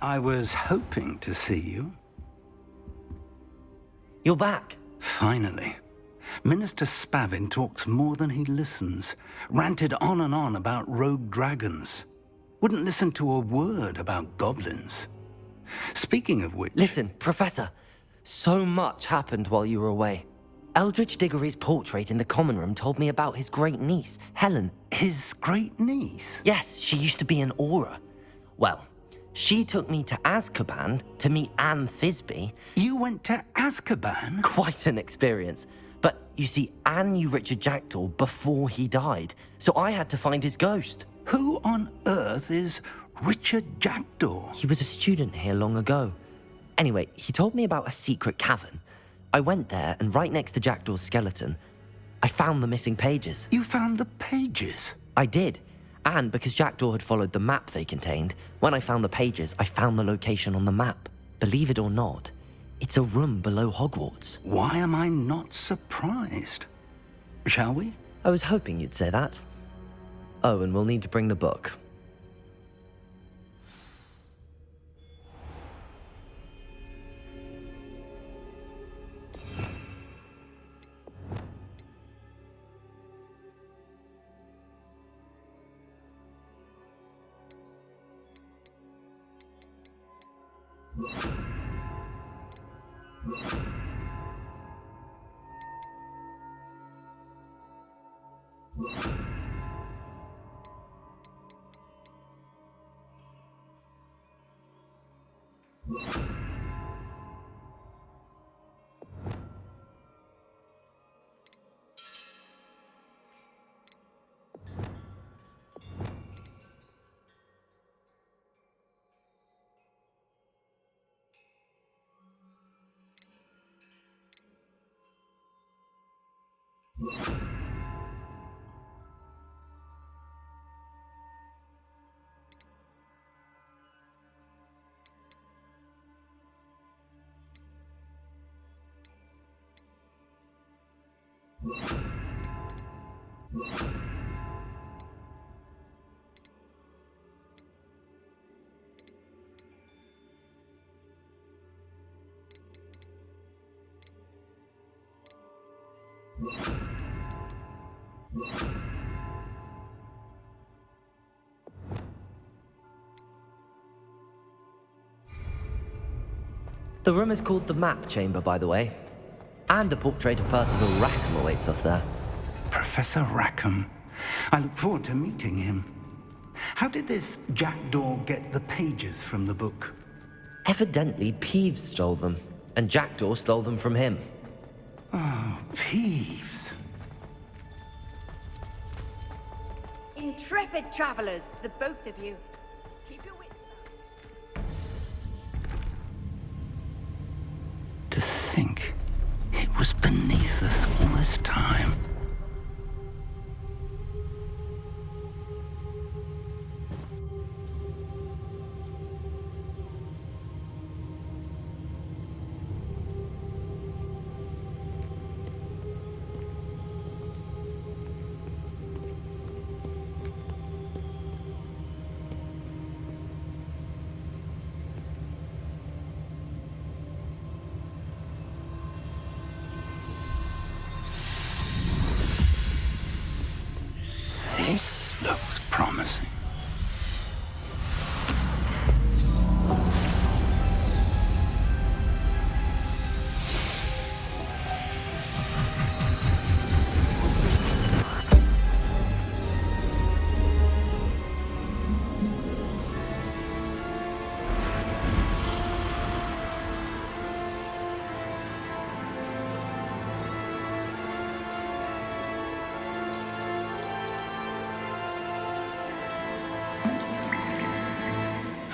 I was hoping to see you. You're back. Finally. Minister Spavin talks more than he listens. Ranted on and on about rogue dragons. Wouldn't listen to a word about goblins. Speaking of which... Listen, Professor. So much happened while you were away. Eldridge Diggory's portrait in the common room told me about his great niece, Helen. His great niece? Yes, she used to be an Auror. Well, she took me to Azkaban to meet Anne Thisbe. You went to Azkaban? Quite an experience. But you see, Anne knew Richard Jackdaw before he died, so I had to find his ghost. Who on earth is Richard Jackdaw? He was a student here long ago. Anyway, he told me about a secret cavern. I went there, and right next to Jackdaw's skeleton, I found the missing pages. You found the pages? I did. And because Jackdaw had followed the map they contained, when I found the pages, I found the location on the map. Believe it or not, it's a room below Hogwarts. Why am I not surprised? Shall we? I was hoping you'd say that. Oh, and we'll need to bring the book. The room is called the Map Chamber, by the way. And a portrait of Percival Rackham awaits us there. Professor Rackham. I look forward to meeting him. How did this Jackdaw get the pages from the book? Evidently, Peeves stole them, and Jackdaw stole them from him. Oh, Peeves. Intrepid travelers, the both of you. Keep your wits. To think it was beneath us all this time. This looks promising.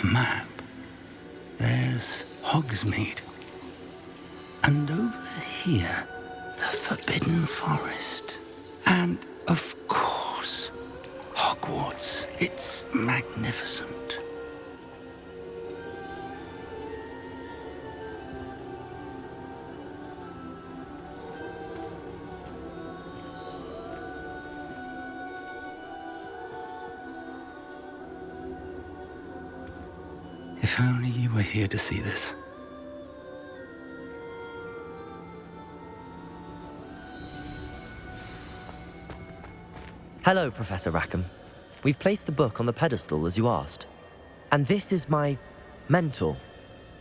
Map. There's Hogsmeade. And over here, the Forbidden Forest. And, of course, Hogwarts. It's magnificent. If If only you were here to see this. Hello, Professor Rackham. We've placed the book on the pedestal as you asked. And this is my mentor,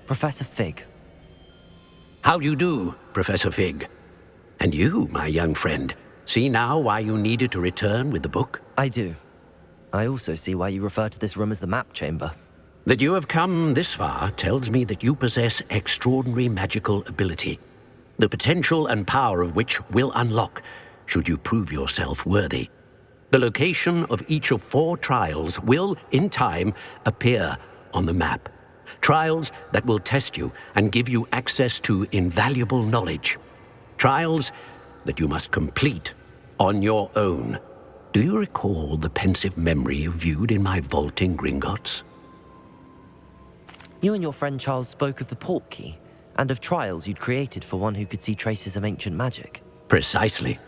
Professor Fig. How do you do, Professor Fig? And you, my young friend, see now why you needed to return with the book? I do. I also see why you refer to this room as the map chamber. That you have come this far tells me that you possess extraordinary magical ability, the potential and power of which will unlock should you prove yourself worthy. The location of each of 4 trials will, in time, appear on the map. Trials that will test you and give you access to invaluable knowledge. Trials that you must complete on your own. Do you recall the pensive memory you viewed in my vault in Gringotts? You and your friend Charles spoke of the Portkey and of trials you'd created for one who could see traces of ancient magic. Precisely.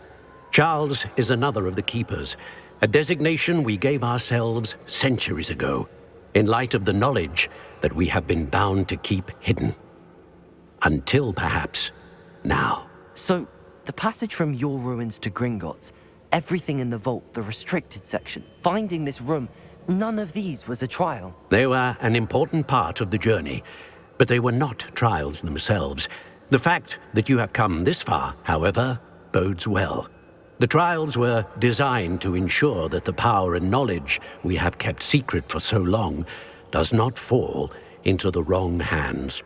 Charles is another of the Keepers, a designation we gave ourselves centuries ago, in light of the knowledge that we have been bound to keep hidden. Until, perhaps, now. So, the passage from your ruins to Gringotts, everything in the vault, the restricted section, finding this room, none of these was a trial. They were an important part of the journey, but they were not trials themselves. The fact that you have come this far, however, bodes well. The trials were designed to ensure that the power and knowledge we have kept secret for so long does not fall into the wrong hands.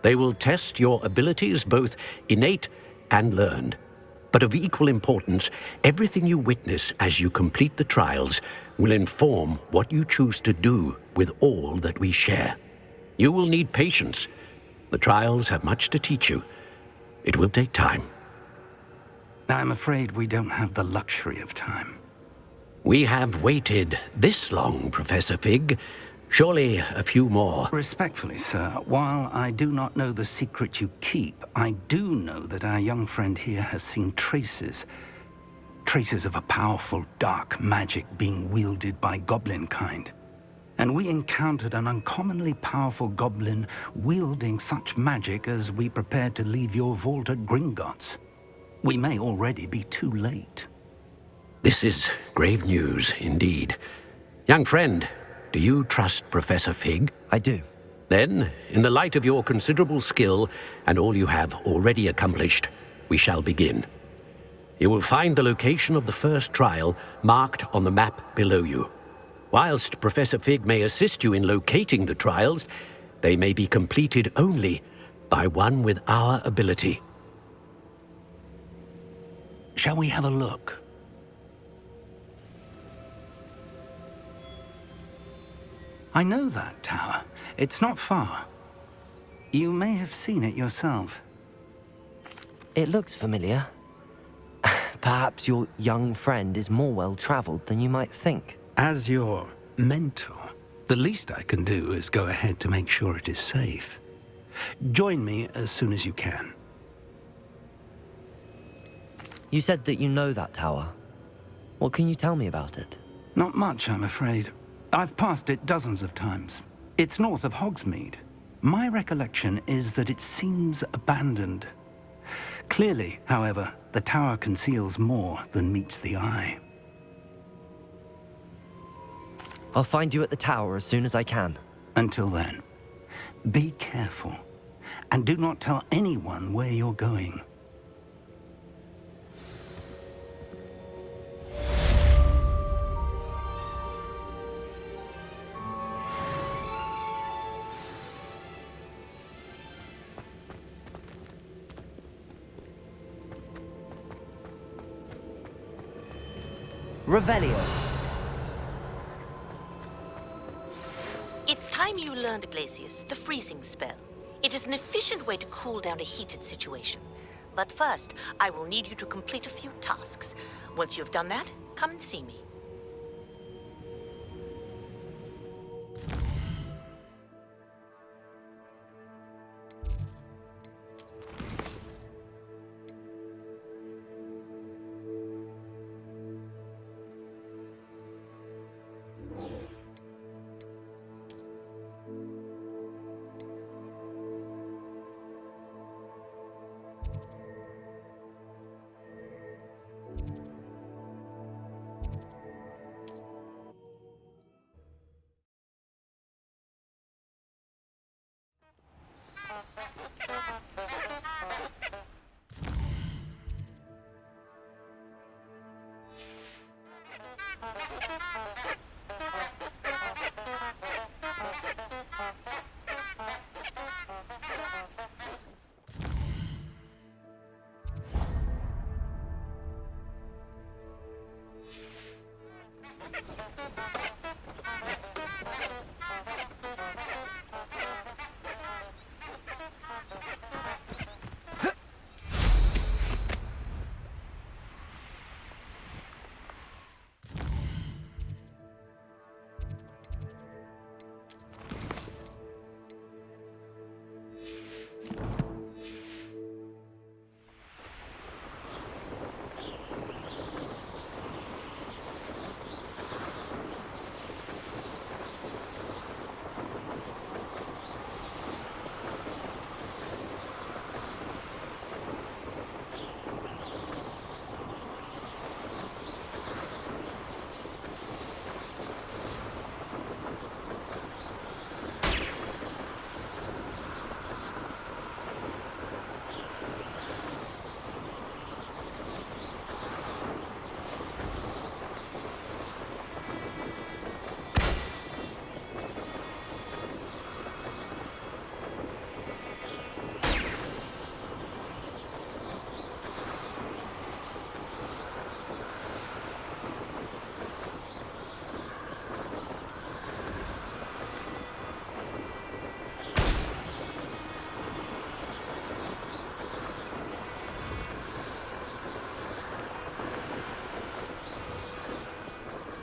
They will test your abilities, both innate and learned. But of equal importance, everything you witness as you complete the trials will inform what you choose to do with all that we share. You will need patience. The trials have much to teach you. It will take time. I'm afraid we don't have the luxury of time. We have waited this long, Professor Fig. Surely a few more. Respectfully, sir, while I do not know the secret you keep, I do know that our young friend here has seen traces of a powerful dark magic being wielded by goblin kind. And we encountered an uncommonly powerful goblin wielding such magic as we prepared to leave your vault at Gringotts. We may already be too late. This is grave news indeed. Young friend, do you trust Professor Fig? I do. Then, in the light of your considerable skill and all you have already accomplished, we shall begin. You will find the location of the first trial marked on the map below you. Whilst Professor Fig may assist you in locating the trials, they may be completed only by one with our ability. Shall we have a look? I know that tower. It's not far. You may have seen it yourself. It looks familiar. Perhaps your young friend is more well-traveled than you might think. As your mentor, the least I can do is go ahead to make sure it is safe. Join me as soon as you can. You said that you know that tower. What can you tell me about it? Not much, I'm afraid. I've passed it dozens of times. It's north of Hogsmeade. My recollection is that it seems abandoned. Clearly, however, the tower conceals more than meets the eye. I'll find you at the tower as soon as I can. Until then, be careful, and do not tell anyone where you're going. Revelio. It's time you learned, Glacius, the freezing spell. It is an efficient way to cool down a heated situation. But first, I will need you to complete a few tasks. Once you have done that, come and see me.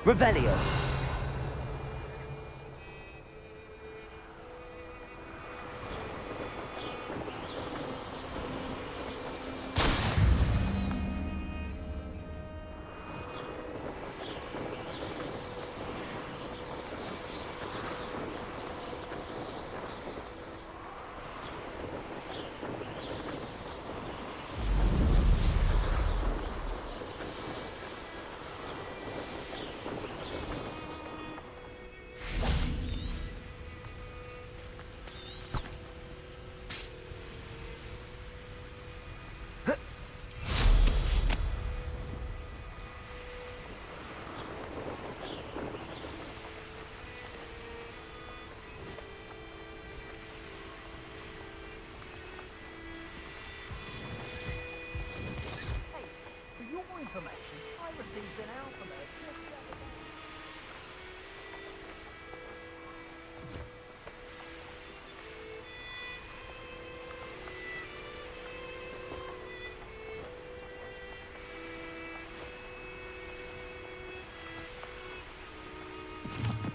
Revelio.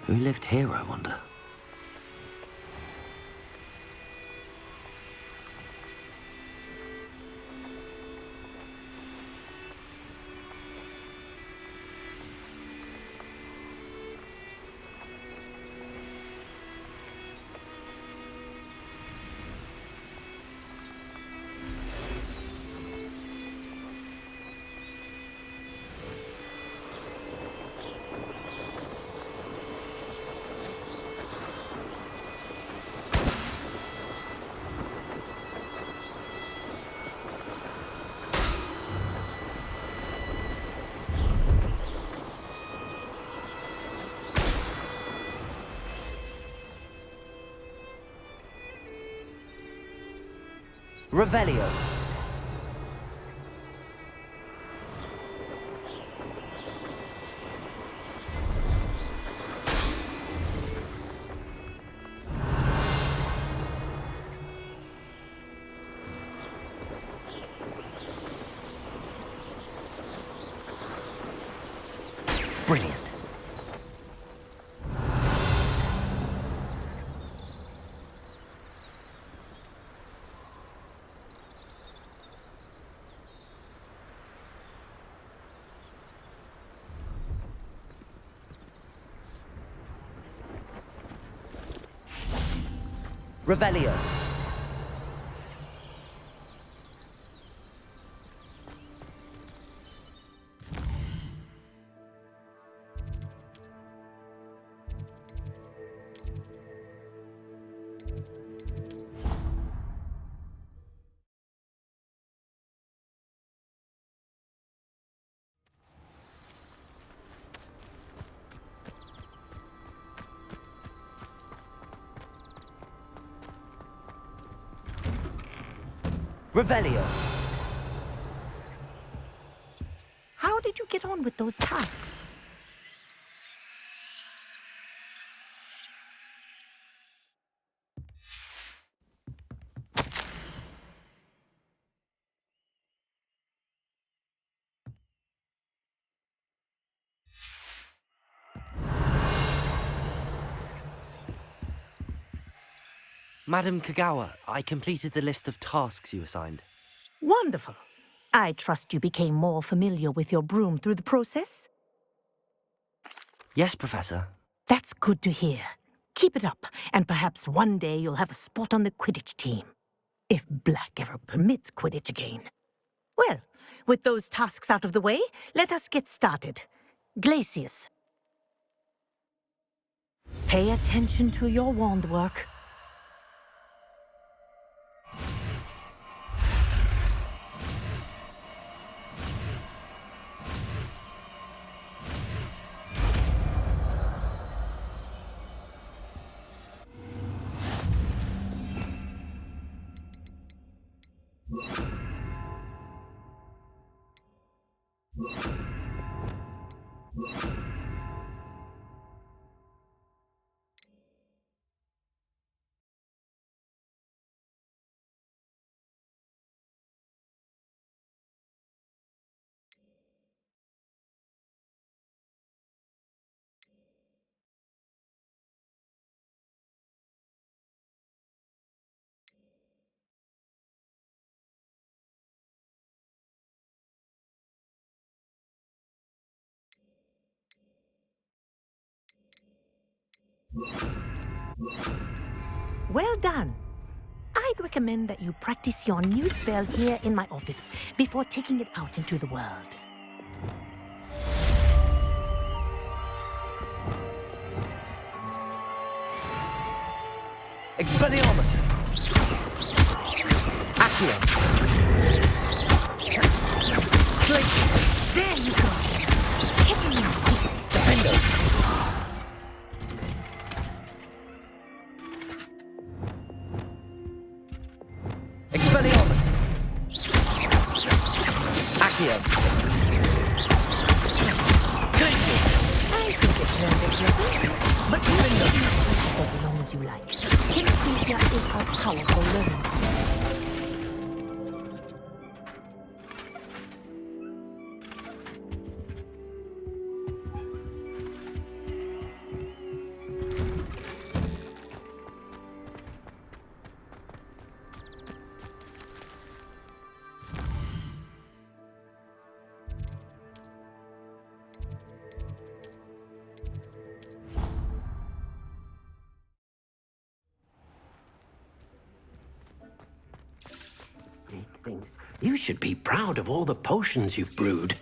Who lived here, I wonder? Revelio. Brilliant. Revelio. Revelio. How did you get on with those tasks? Madam Kagawa, I completed the list of tasks you assigned. Wonderful. I trust you became more familiar with your broom through the process? Yes, Professor. That's good to hear. Keep it up, and perhaps one day you'll have a spot on the Quidditch team. If Black ever permits Quidditch again. Well, with those tasks out of the way, let us get started. Glacius. Pay attention to your wand work. Well done. I'd recommend that you practice your new spell here in my office before taking it out into the world. Expelliarmus! Accio! Glacius! There you go. Hit me. Defendo! Expelliarmus! Accio! Glacius! I think it's nerve-wracking, but you can practice as long as you like. Kinesthesia is a powerful learning tool. You should be proud of all the potions you've brewed.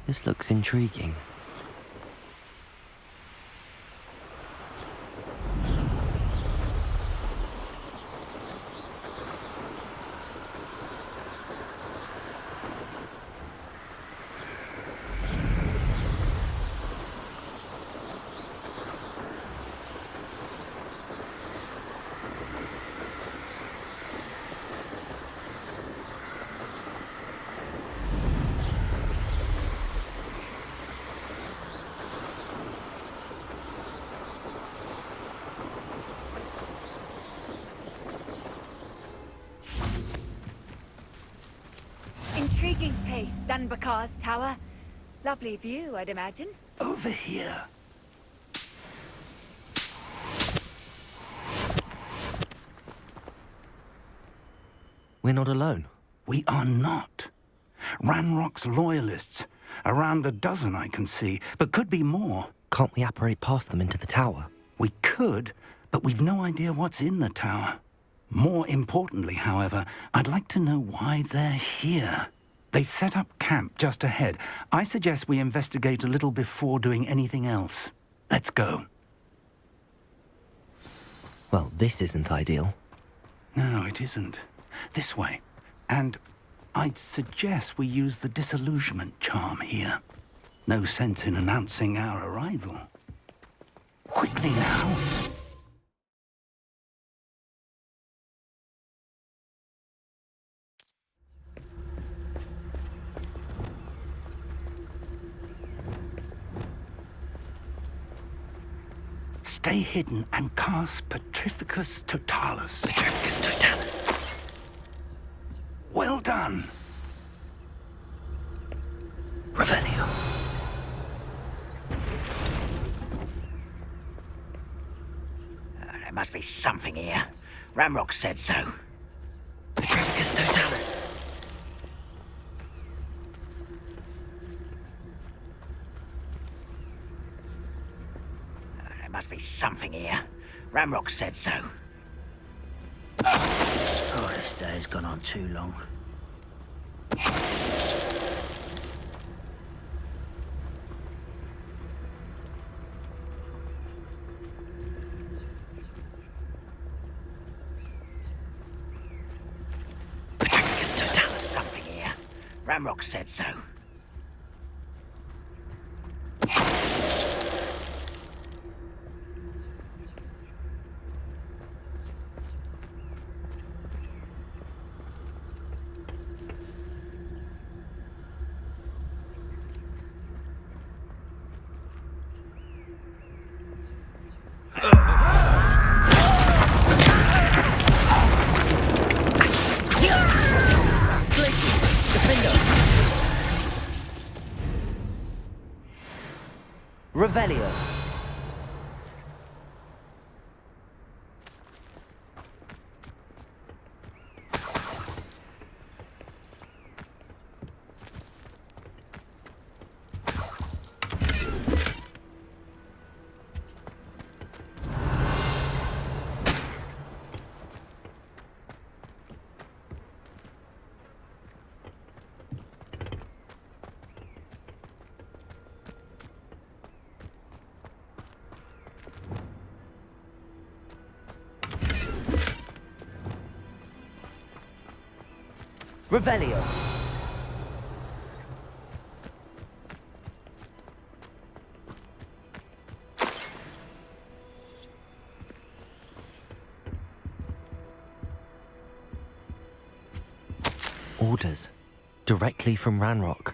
This looks intriguing. Intriguing place, Zanbakar's tower. Lovely view, I'd imagine. Over here. We're not alone. We are not. Ranrock's loyalists. Around a dozen I can see, but could be more. Can't we apparate past them into the tower? We could, but we've no idea what's in the tower. More importantly, however, I'd like to know why they're here. They've set up camp just ahead. I suggest we investigate a little before doing anything else. Let's go. Well, this isn't ideal. No, it isn't. This way. And I'd suggest we use the disillusionment charm here. No sense in announcing our arrival. Quickly now. Stay hidden and cast Petrificus Totalis. Petrificus Totalis. Well done. Revelio. There must be something here. Ramrock said so. Petrificus Totalis. There must be something here. Ramrock said so. Oh, this day's gone on too long. Petrificus Totalis. Something here. Ramrock said so. Revelio. Revelio. Orders. Directly from Ranrock.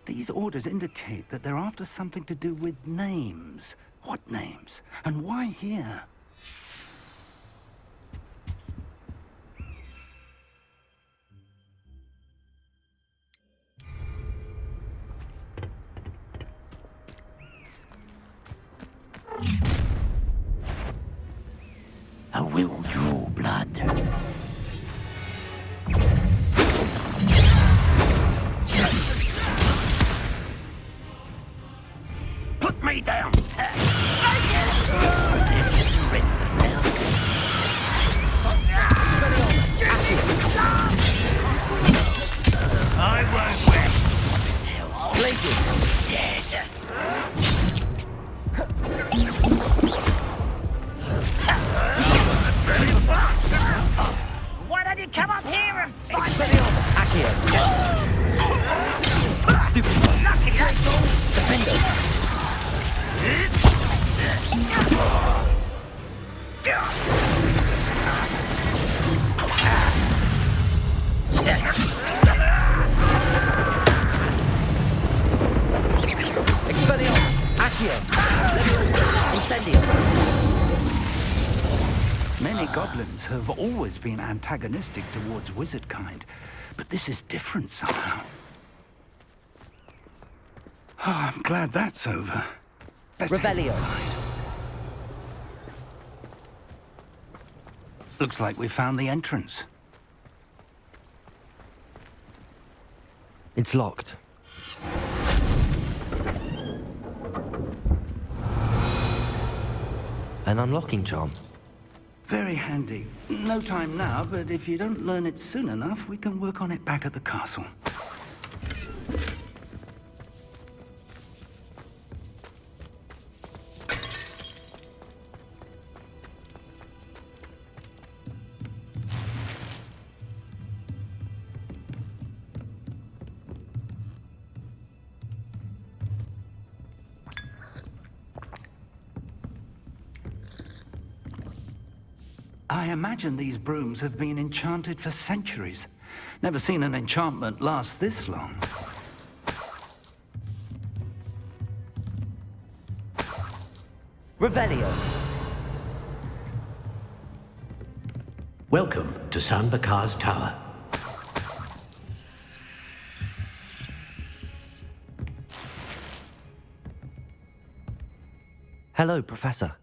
These orders indicate that they're after something to do with names. What names? And why here? I will draw blood. Put me down! I won't rest until Blazes. dead. Why don't you come up here and fight me? Accio. Stupid. Lucky asshole! Defender. Expelliarmus. Accio. Leviosa. Incendio. Many goblins have always been antagonistic towards wizard kind, but this is different somehow. Oh, I'm glad that's over. Let's head Revelio. inside. Looks like we found the entrance. It's locked. An unlocking charm. Very handy. No time now, but if you don't learn it soon enough, we can work on it back at the castle. I imagine these brooms have been enchanted for centuries. Never seen an enchantment last this long. Revelio. Welcome to San Bakar's Tower. Hello, Professor.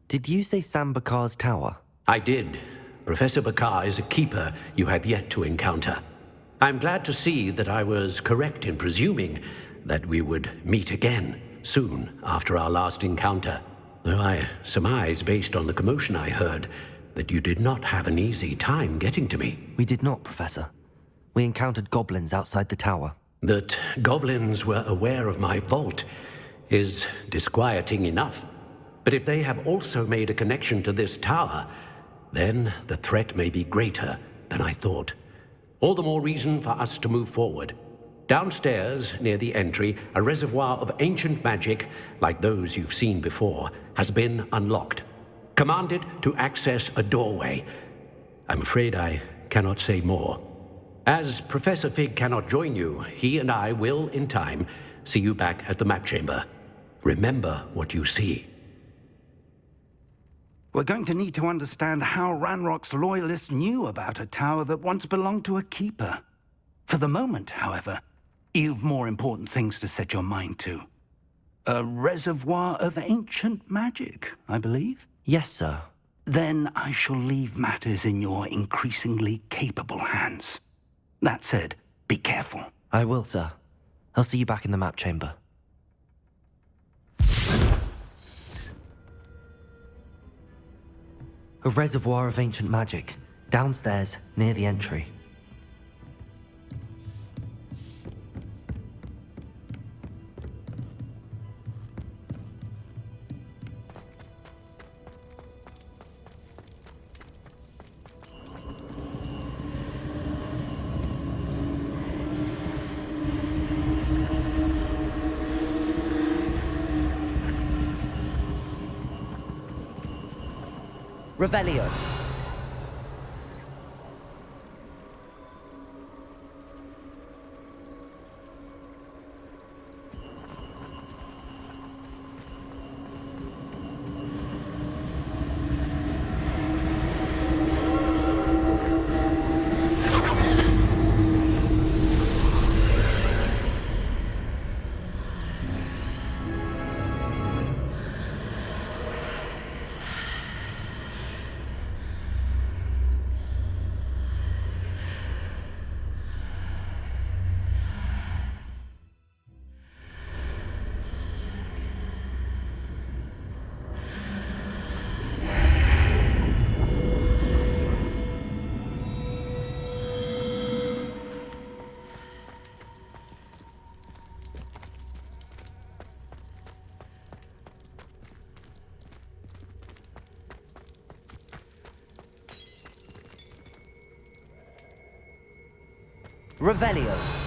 Did you say Sam Bakar's tower? I did. Professor Bakar is a keeper you have yet to encounter. I'm glad to see that I was correct in presuming that we would meet again soon after our last encounter. Though I surmise, based on the commotion I heard, that you did not have an easy time getting to me. We did not, Professor. We encountered goblins outside the tower. That goblins were aware of my vault is disquieting enough. But if they have also made a connection to this tower, then the threat may be greater than I thought. All the more reason for us to move forward. Downstairs, near the entry, a reservoir of ancient magic, like those you've seen before, has been unlocked. Command it to access a doorway. I'm afraid I cannot say more. As Professor Fig cannot join you, he and I will, in time, see you back at the map chamber. Remember what you see. We're going to need to understand how Ranrock's loyalists knew about a tower that once belonged to a keeper. For the moment, however, you've more important things to set your mind to. A reservoir of ancient magic, I believe. Yes, sir. Then I shall leave matters in your increasingly capable hands. That said, be careful. I will, sir. I'll see you back in the map chamber. A reservoir of ancient magic, downstairs near the entry. Revelio. Revelio.